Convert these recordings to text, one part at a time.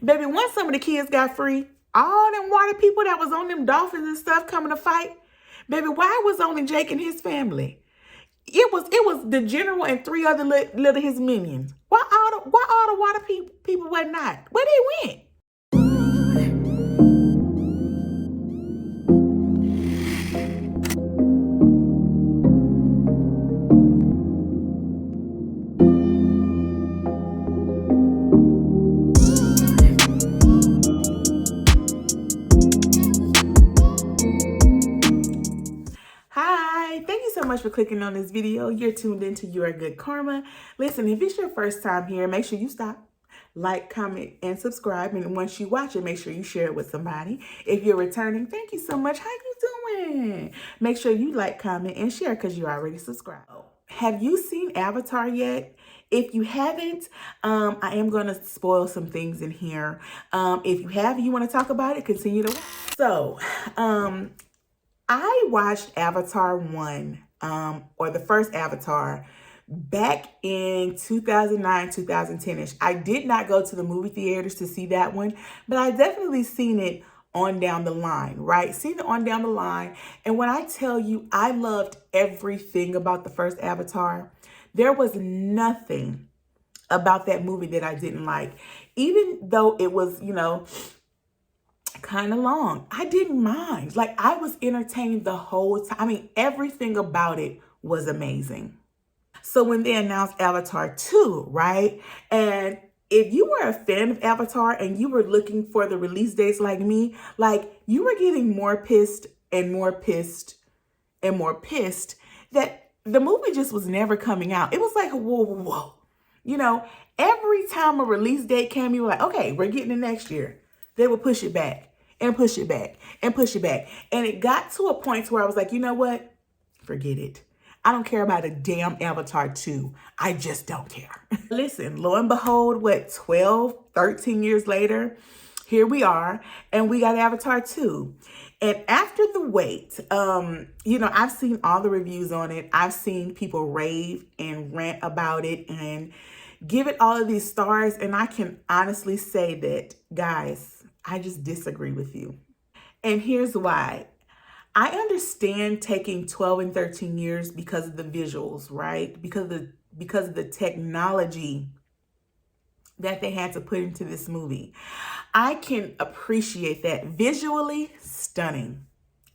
Baby, once some of the kids got free, all them water people that was on them dolphins and stuff coming to fight, baby, why was only Jake and his family? It was the general and three other little his minions. Why all the water people were not? Where they went? Hi, thank you so much for clicking on this video. You're tuned into Your Good Karma. Listen, if it's your first time here, make sure you stop, like, comment, and subscribe. And once you watch it, make sure you share it with somebody. If you're returning, thank you so much. How you doing? Make sure you like, comment, and share because you already subscribed. Have you seen Avatar yet? If you haven't, I am going to spoil some things in here. If you have, you want to talk about it, continue to watch. So, I watched Avatar 1, or the first Avatar, back in 2009, 2010-ish. I did not go to the movie theaters to see that one, but I definitely seen it on down the line, right? Seen it on down the line. And when I tell you, I loved everything about the first Avatar. There was nothing about that movie that I didn't like. Even though it was, kind of long, I didn't mind. Like, I was entertained the whole time. I mean, everything about it was amazing. So when they announced Avatar 2, right? And if you were a fan of Avatar and you were looking for the release dates like me, like, you were getting more pissed and more pissed and more pissed that the movie just was never coming out. It was like, whoa. Every time a release date came, you were like, okay, we're getting it next year. They would push it back and push it back and push it back. And it got to a point where I was like, you know what? Forget it. I don't care about a damn Avatar 2. I just don't care. Listen, lo and behold, 12, 13 years later, here we are, and we got Avatar 2. And after the wait, I've seen all the reviews on it. I've seen people rave and rant about it and give it all of these stars. And I can honestly say that, guys, I just disagree with you. And here's why. I understand taking 12 and 13 years because of the visuals, right? Because of the technology that they had to put into this movie. I can appreciate that. Visually stunning.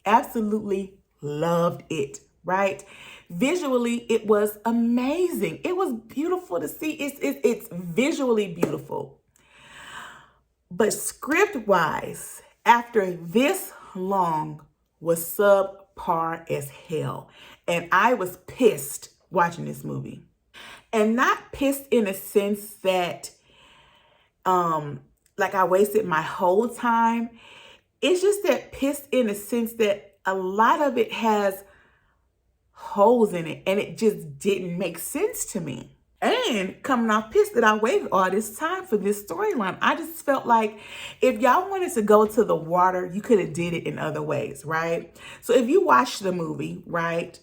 Absolutely loved it, right? Visually, it was amazing. It was beautiful to see. It's visually beautiful. But script-wise, after this long, was subpar as hell. And I was pissed watching this movie. And not pissed in a sense that, like, I wasted my whole time. It's just that pissed in a sense that a lot of it has holes in it and it just didn't make sense to me. And coming off pissed that I waited all this time for this storyline. I just felt like if y'all wanted to go to the water, you could have did it in other ways, right? So if you watch the movie, right,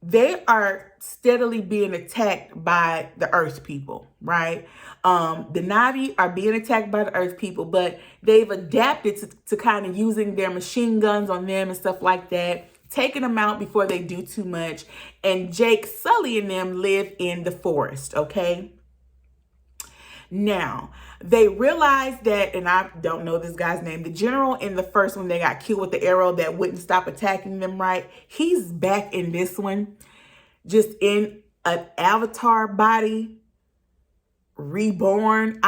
they are steadily being attacked by the Earth people, right? The Na'vi are being attacked by the Earth people, but they've adapted to kind of using their machine guns on them and stuff like that, taking them out before they do too much. And Jake Sully and them live in the forest, okay? Now, they realized that, and I don't know this guy's name, the general in the first one, they got killed with the arrow that wouldn't stop attacking them, right? He's back in this one, just in an avatar body, reborn.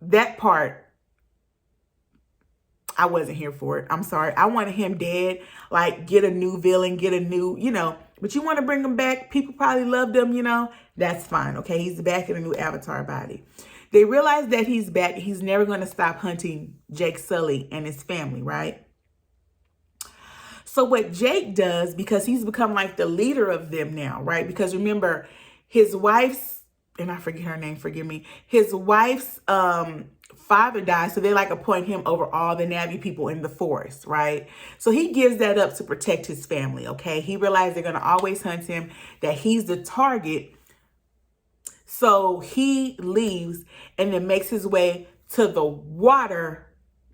That part, I wasn't here for it. I'm sorry. I wanted him dead. Like, get a new villain, get a new, but you want to bring him back. People probably loved him, that's fine. Okay. He's back in a new avatar body. They realize that he's back. He's never going to stop hunting Jake Sully and his family, right? So what Jake does, because he's become like the leader of them now, right? Because remember, his wife's, and I forget her name, forgive me, his wife's father died, so they like appoint him over all the Na'vi people in the forest, right? So he gives that up to protect his family, okay? He realized they're going to always hunt him, that he's the target. So he leaves and then makes his way to the water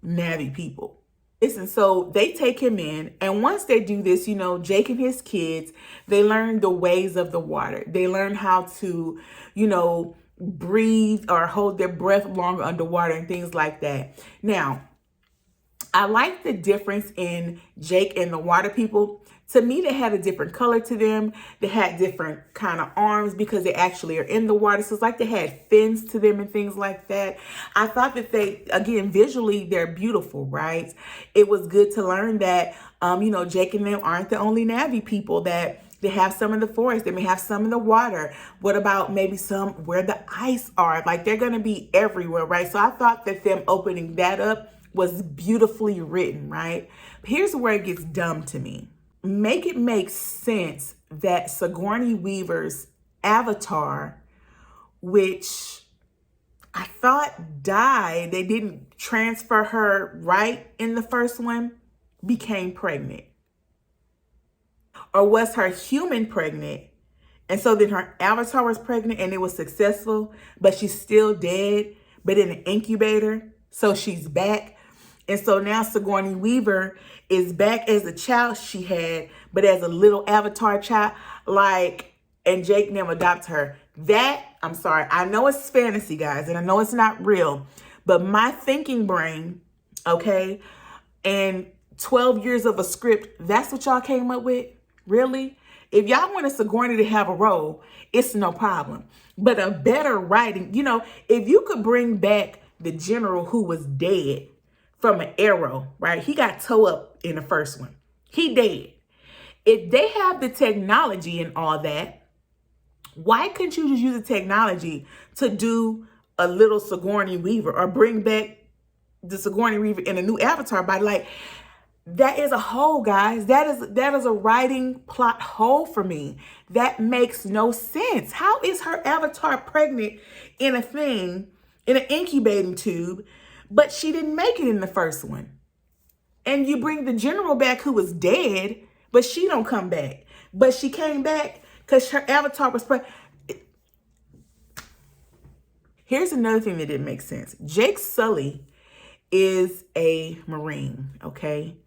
Na'vi people. And so they take him in, and once they do this, Jake and his kids, they learn the ways of the water. They learn how to, breathe or hold their breath longer underwater and things like that. Now, I like the difference in Jake and the water people. To me, they had a different color to them. They had different kind of arms because they actually are in the water. So it's like they had fins to them and things like that. I thought that they, again, visually, they're beautiful, right? It was good to learn that, Jake and them aren't the only Na'vi people that they have some in the forest. They may have some in the water. What about maybe some where the ice are? Like they're going to be everywhere, right? So I thought that them opening that up was beautifully written, right? Here's where it gets dumb to me. Make it make sense that Sigourney Weaver's avatar, which I thought died, they didn't transfer her right in the first one, became pregnant. Or was her human pregnant? And so then her avatar was pregnant and it was successful, but she's still dead, but in an incubator. So she's back. And so now Sigourney Weaver is back as a child she had, but as a little avatar child, and Jake never adopts her. I'm sorry, I know it's fantasy, guys, and I know it's not real, but my thinking brain, okay, and 12 years of a script, that's what y'all came up with? Really? If y'all want a Sigourney to have a role, it's no problem. But a better writing, if you could bring back the general who was dead from an arrow, right? He got towed up in the first one. He dead. If they have the technology and all that, why couldn't you just use the technology to do a little Sigourney Weaver or bring back the Sigourney Weaver in a new avatar body? That is a hole, guys. That is a writing plot hole for me. That makes no sense. How is her avatar pregnant in an incubating tube, but she didn't make it in the first one? And you bring the general back who was dead, but she don't come back. But she came back because her avatar was pregnant. Here's another thing that didn't make sense. Jake Sully is a Marine, okay?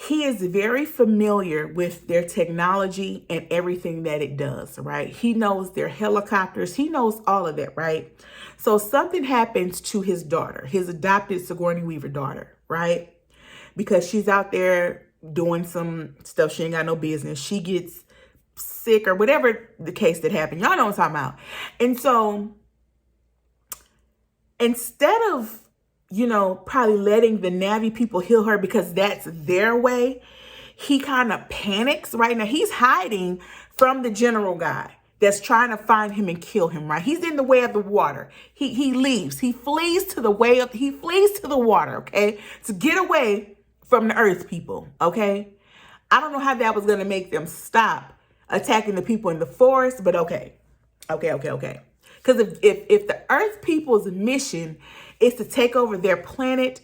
He is very familiar with their technology and everything that it does, right? He knows their helicopters. He knows all of that, right? So something happens to his daughter, his adopted Sigourney Weaver daughter, right? Because she's out there doing some stuff she ain't got no business. She gets sick or whatever the case that happened. Y'all know what I'm talking about. And so instead of probably letting the Na'vi people heal her because that's their way, he kind of panics right now. He's hiding from the general guy that's trying to find him and kill him, right? He's in the way of the water. He leaves. He flees to the water, okay? To get away from the earth people, okay? I don't know how that was going to make them stop attacking the people in the forest, but okay. Because if the earth people's mission is to take over their planet,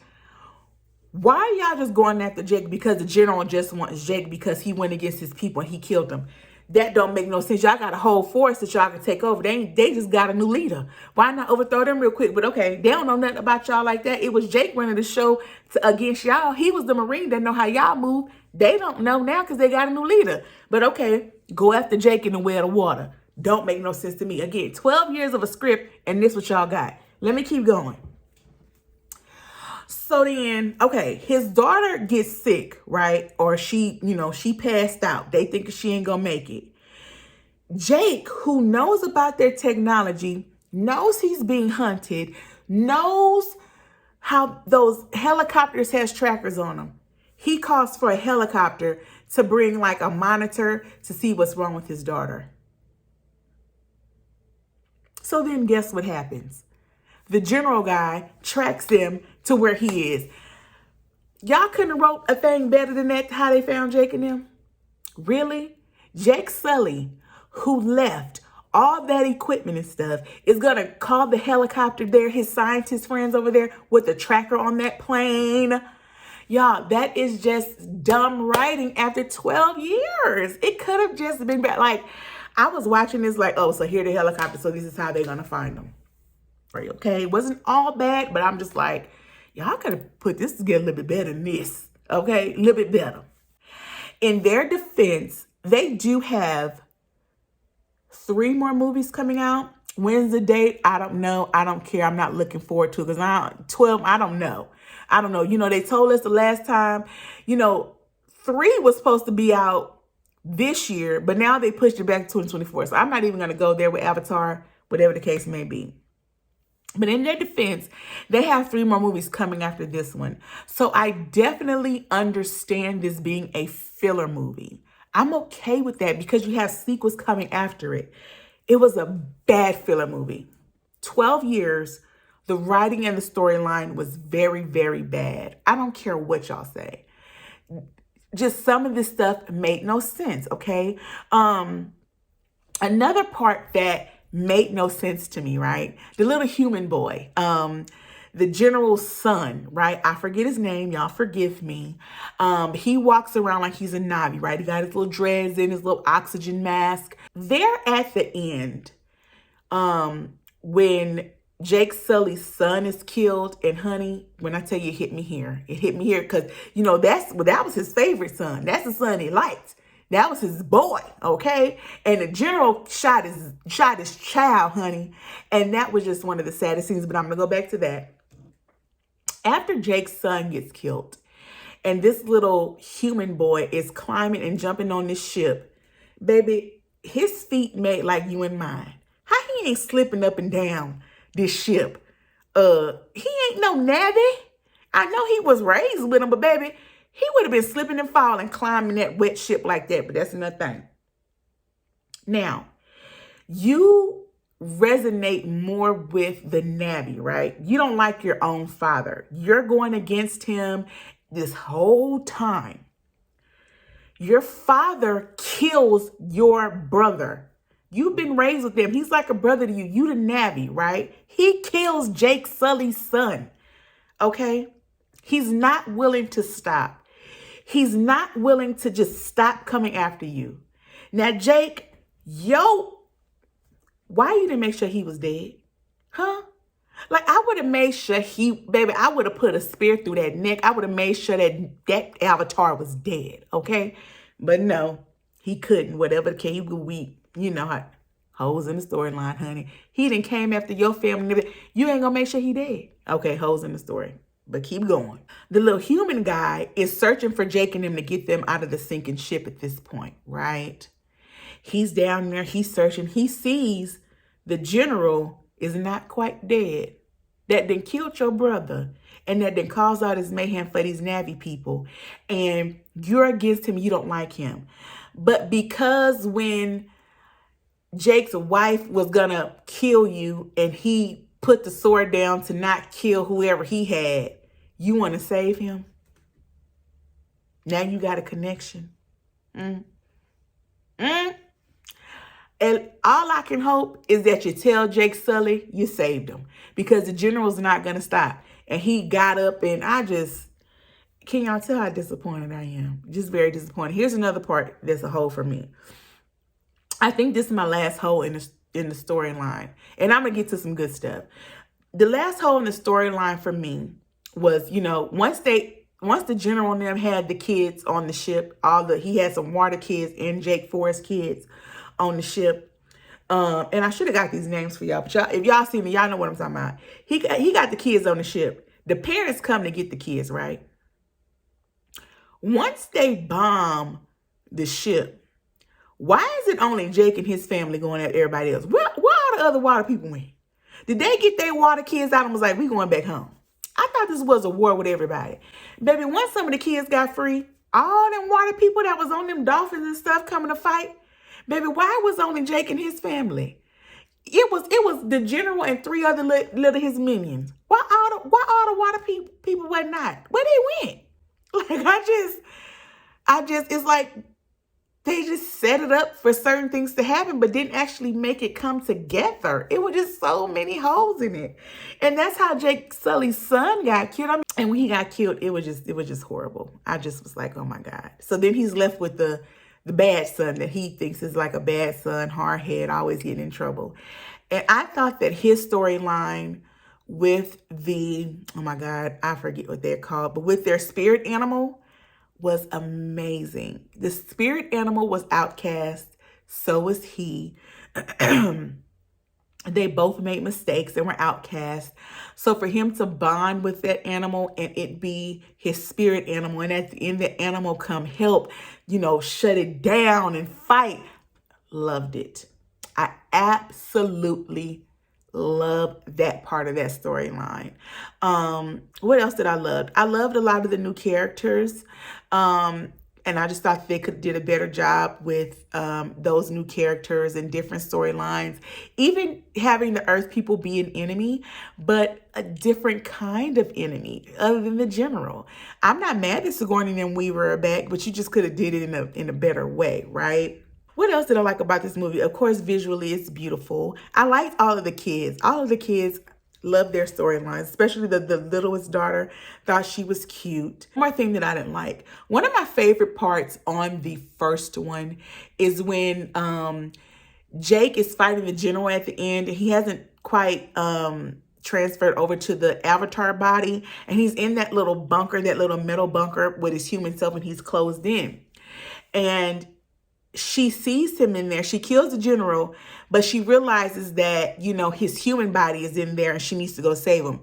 why are y'all just going after Jake because the general just wants Jake because he went against his people and he killed them? That don't make no sense. Y'all got a whole force that y'all can take over. They just got a new leader. Why not overthrow them real quick? But okay, they don't know nothing about y'all like that. It was Jake running the show against y'all. He was the Marine that know how y'all move. They don't know now because they got a new leader. But okay, go after Jake in the way of the water. Don't make no sense to me. Again, 12 years of a script and this what y'all got. Let me keep going. So then, okay, his daughter gets sick, right? Or she passed out. They think she ain't gonna make it. Jake, who knows about their technology, knows he's being hunted, knows how those helicopters has trackers on them. He calls for a helicopter to bring like a monitor to see what's wrong with his daughter. So then guess what happens? The general guy tracks them to where he is. Y'all couldn't have wrote a thing better than that, how they found Jake and them? Really? Jake Sully, who left all that equipment and stuff, is going to call the helicopter there, his scientist friends over there with the tracker on that plane. Y'all, that is just dumb writing after 12 years. It could have just been bad. I was watching this like, oh, so here the helicopter, so this is how they're gonna find them. Right, okay, it wasn't all bad, but I'm just like, y'all could have put this together a little bit better than this. Okay, a little bit better. In their defense, they do have 3 more movies coming out. When's the date? I don't know. I don't care. I'm not looking forward to it because 12, I don't know. I don't know. You know, they told us the last time, 3 was supposed to be out this year, but now they pushed it back to 2024. So I'm not even going to go there with Avatar, whatever the case may be. But in their defense, they have 3 more movies coming after this one. So I definitely understand this being a filler movie. I'm okay with that because you have sequels coming after it. It was a bad filler movie. 12 years, the writing and the storyline was very, very bad. I don't care what y'all say. Just some of this stuff made no sense, okay? Another part that made no sense to me, right? The little human boy, the general's son, right? I forget his name. Y'all forgive me. He walks around like he's a Navi, right? He got his little dreads in, his little oxygen mask. They're at the end, when Jake Sully's son is killed, and honey, when I tell you it hit me here because, that was his favorite son. That's the son he liked. That was his boy, okay? And the general shot his child, honey. And that was just one of the saddest scenes, but I'm going to go back to that. After Jake's son gets killed, and this little human boy is climbing and jumping on this ship, baby, his feet made like you and mine. How he ain't slipping up and down this ship? He ain't no Navy. I know he was raised with him, but baby, he would have been slipping and falling, climbing that wet ship like that, but that's another thing. Now, you resonate more with the Navy, right? You don't like your own father. You're going against him this whole time. Your father kills your brother. You've been raised with him. He's like a brother to you. You the Navy, right? He kills Jake Sully's son, okay? He's not willing to stop. He's not willing to just stop coming after you. Now, Jake, why you didn't make sure he was dead? Huh? Like, I would have made sure I would have put a spear through that neck. I would have made sure that Avatar was dead, okay? But no, he couldn't. Whatever the case, he was weak. You know how hoes in the storyline, honey. He done came after your family. You ain't gonna make sure he dead. Okay, hoes in the story. But keep going. The little human guy is searching for Jake and them to get them out of the sinking ship at this point, right? He's down there. He's searching. He sees the general is not quite dead. That done killed your brother. And that done caused all this mayhem for these Navy people. And you're against him. You don't like him. But because when Jake's wife was going to kill you and he put the sword down to not kill whoever he had, you want to save him? Now you got a connection. And all I can hope is that you tell Jake Sully you saved him, because the general's not going to stop. And he got up, and can y'all tell how disappointed I am? Just very disappointed. Here's another part that's a hole for me. I think this is my last hole in the storyline. And I'm going to get to some good stuff. The last hole in the storyline for me was, once the general and them had the kids on the ship, he had some water kids and Jake Forrest kids on the ship. And I should have got these names for y'all, but if y'all see me, y'all know what I'm talking about. He got the kids on the ship. The parents come to get the kids, right? Once they bomb the ship, why is it only Jake and his family going at everybody else? Where all the other water people went? Did they get their water kids out and was like, we going back home? I thought this was a war with everybody. Baby, once some of the kids got free, all them water people that was on them dolphins and stuff coming to fight, baby, why was only Jake and his family? It was the general and 3 other little his minions. Why all the water people were not? Where they went? Like, I just, it's like they just set it up for certain things to happen, but didn't actually make it come together. It was just so many holes in it. And that's how Jake Sully's son got killed. And when he got killed, it was just horrible. I just was like, oh my God. So then he's left with the the bad son that he thinks is like a bad son, hard head, always getting in trouble. And I thought that his storyline with the, oh my God, I forget what they're called, but with their spirit animal was amazing. The spirit animal was outcast, so was he. They both made mistakes and were outcast. So for him to bond with that animal and it be his spirit animal, and at the end the animal come help, shut it down and fight. Loved it. I absolutely love that part of that storyline. What else did I love? I loved a lot of the new characters. And I just thought they did a better job with those new characters and different storylines. Even having the Earth people be an enemy, but a different kind of enemy other than the general. I'm not mad that Sigourney and Weaver are back, but you just could have did it in a better way, right? What else did I like about this movie? Of course, visually, it's beautiful. I liked all of the kids. All of the kids loved their storylines, especially the littlest daughter. Thought she was cute. One more thing that I didn't like. One of my favorite parts on the first one is when Jake is fighting the general at the end. He hasn't quite transferred over to the Avatar body. And he's in that little bunker, that little metal bunker with his human self, and he's closed in. And she sees him in there. She kills the general, but she realizes that, his human body is in there and she needs to go save him.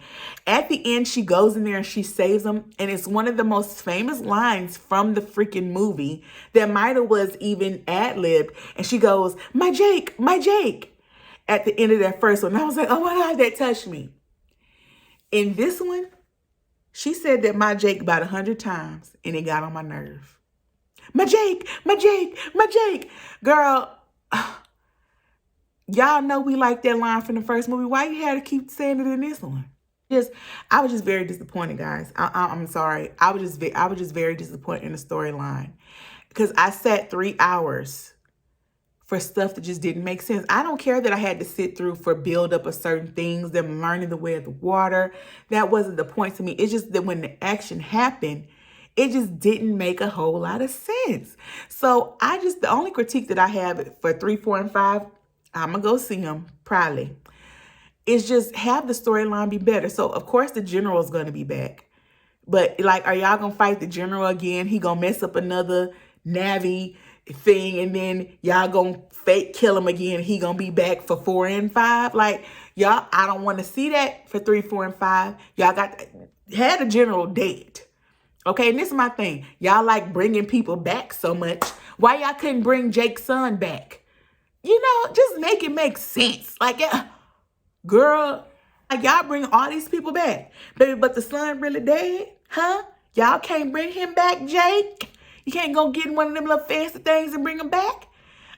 At the end, she goes in there and she saves him. And it's one of the most famous lines from the freaking movie that Maida was even ad-libbed. And she goes, "My Jake, my Jake," at the end of that first one. And I was like, oh my God, that touched me. In this one, she said that "my Jake" about 100 times and it got on my nerve. My Jake, my Jake, my Jake. Girl, y'all know we like that line from the first movie. Why you had to keep saying it in this one? I was just very disappointed, guys. I'm sorry. I was just very disappointed in the storyline because I sat 3 hours for stuff that just didn't make sense. I don't care that I had to sit through for build up of certain things, them learning the way of the water. That wasn't the point to me. It's just that when the action happened, it just didn't make a whole lot of sense. So the only critique that I have for 3, 4, and 5, I'm going to go see them probably, is just have the storyline be better. So of course the general is going to be back. But like, are y'all going to fight the general again? He going to mess up another Navi thing and then y'all going to fake kill him again. He going to be back for 4 and 5. Like, y'all, I don't want to see that for 3, 4, and 5. Y'all had the general dead. Okay, and this is my thing. Y'all like bringing people back so much. Why y'all couldn't bring Jake's son back? Just make it make sense. Like, girl, like y'all bring all these people back. Baby, but the son really dead? Huh? Y'all can't bring him back, Jake? You can't go get one of them little fancy things and bring him back?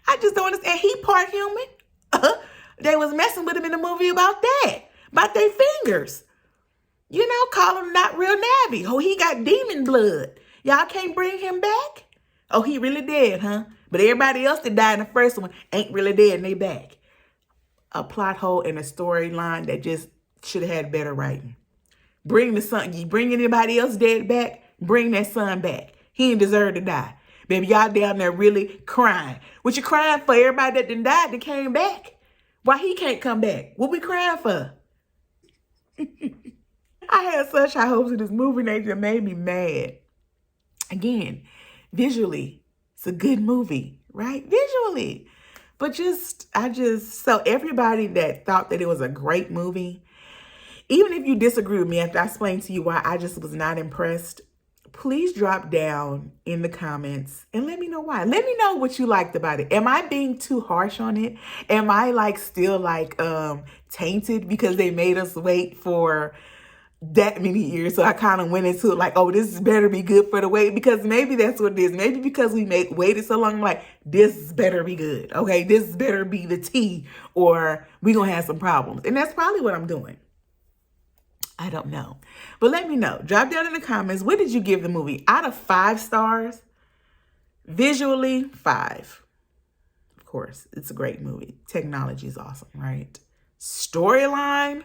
I just don't understand. He part human. They was messing with him in the movie about that. About their fingers. Call him not real Navi. Oh, he got demon blood. Y'all can't bring him back? Oh, he really dead, huh? But everybody else that died in the first one ain't really dead and they back. A plot hole in a storyline that just should have had better writing. Bring the son. You bring anybody else dead back, bring that son back. He didn't deserve to die. Baby, y'all down there really crying. What you crying for? Everybody that done died that came back. Why he can't come back? What we crying for? I had such high hopes of this movie and they just made me mad. Again, visually, it's a good movie, right? Visually. But so everybody that thought that it was a great movie, even if you disagree with me after I explained to you why I just was not impressed, please drop down in the comments and let me know why. Let me know what you liked about it. Am I being too harsh on it? Am I still tainted because they made us wait for that many years? So I kind of went into it like, oh, this better be good for the wait, because maybe that's what it is. Maybe because we waited so long, I'm like, this better be good. Okay, this better be the tea or we gonna have some problems. And that's probably what I'm doing. I don't know. But let me know. Drop down in the comments. What did you give the movie? Out of 5 stars, visually, 5. Of course, it's a great movie. Technology is awesome, right? Storyline,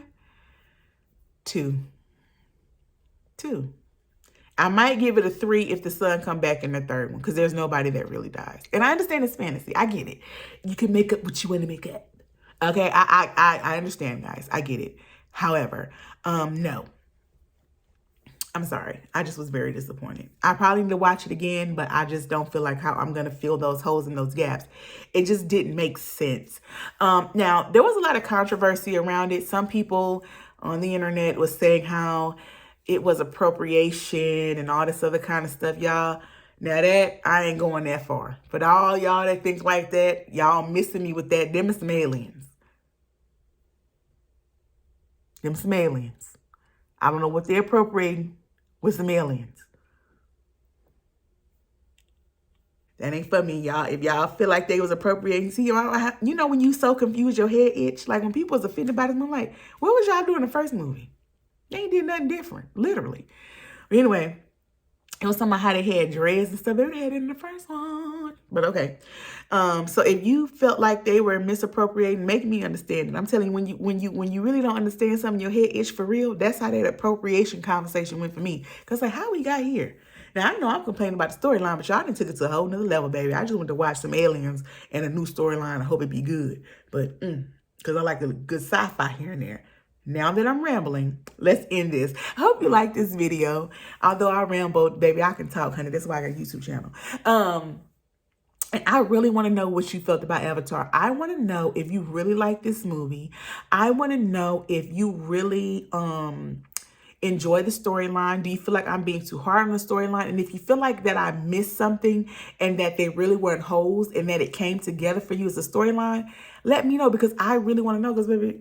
2. I might give it a 3 if the son come back in the third one, because there's nobody that really dies. And I understand it's fantasy. I get it. You can make up what you want to make up. Okay, I understand, guys. I get it. However, no. I'm sorry. I just was very disappointed. I probably need to watch it again, but I just don't feel like how I'm going to fill those holes and those gaps. It just didn't make sense. Now, there was a lot of controversy around it. Some people on the internet was saying how it was appropriation and all this other kind of stuff, y'all. Now that, I ain't going that far. But all y'all that think like that, y'all missing me with that. Them are some aliens. Them some aliens. I don't know what they're appropriating with some aliens. That ain't for me, y'all. If y'all feel like they was appropriating, see, you know when you so confused, your head itch? Like when people was offended by this movie, like, what was y'all doing in the first movie? They ain't did nothing different, literally. But anyway, it was talking about how they had dreads and stuff. They had it in the first one. But okay. So if you felt like they were misappropriating, make me understand it. I'm telling you, when you really don't understand something, your head itch for real, that's how that appropriation conversation went for me. Because like, how we got here? Now, I know I'm complaining about the storyline, but y'all done took it to a whole nother level, baby. I just want to watch some aliens and a new storyline. I hope it be good. But, because I like a good sci-fi here and there. Now that I'm rambling, let's end this. I hope you like this video. Although I rambled, baby, I can talk, honey. That's why I got a YouTube channel. And I really want to know what you felt about Avatar. I want to know if you really like this movie. I want to know if you really enjoy the storyline. Do you feel like I'm being too hard on the storyline? And if you feel like that I missed something and that they really weren't holes and that it came together for you as a storyline, let me know, because I really want to know, because baby,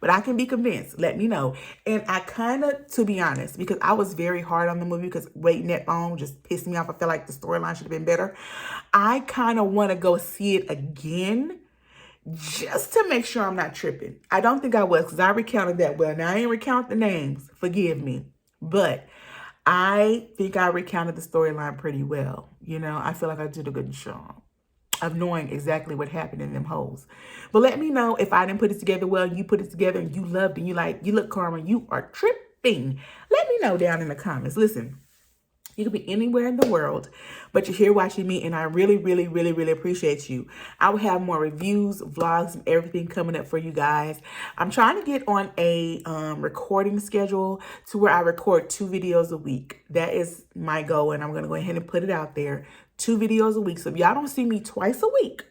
but I can be convinced. Let me know. And I kind of, to be honest, because I was very hard on the movie because waiting that long just pissed me off. I felt like the storyline should have been better. I kind of want to go see it again just to make sure I'm not tripping. I don't think I was, because I recounted that well. Now, I ain't recount the names. Forgive me. But I think I recounted the storyline pretty well. You know, I feel like I did a good job of knowing exactly what happened in them holes. But let me know if I didn't put it together well, you put it together and you loved and you like, you look, Carmen, you are tripping. Let me know down in the comments. Listen, you could be anywhere in the world, but you're here watching me, and I really, really, really, really appreciate you. I will have more reviews, vlogs, and everything coming up for you guys. I'm trying to get on a recording schedule to where I record 2 videos a week. That is my goal, and I'm going to go ahead and put it out there. 2 videos a week. So if y'all don't see me twice a week,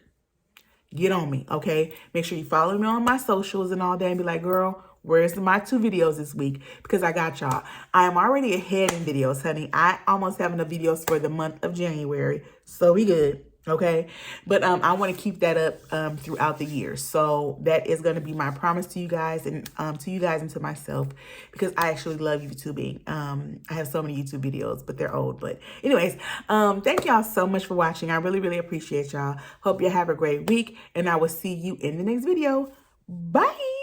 get on me, okay? Make sure you follow me on my socials and all that and be like, girl, where's my 2 videos this week? Because I got y'all. I am already ahead in videos, honey. I almost have enough videos for the month of January. So we good. Okay, but I want to keep that up throughout the year. So that is going to be my promise to you guys, and to you guys and to myself, because I actually love YouTubing. I have so many YouTube videos, but they're old. But anyways, thank y'all so much for watching. I really, really appreciate y'all. Hope you have a great week, and I will see you in the next video. Bye.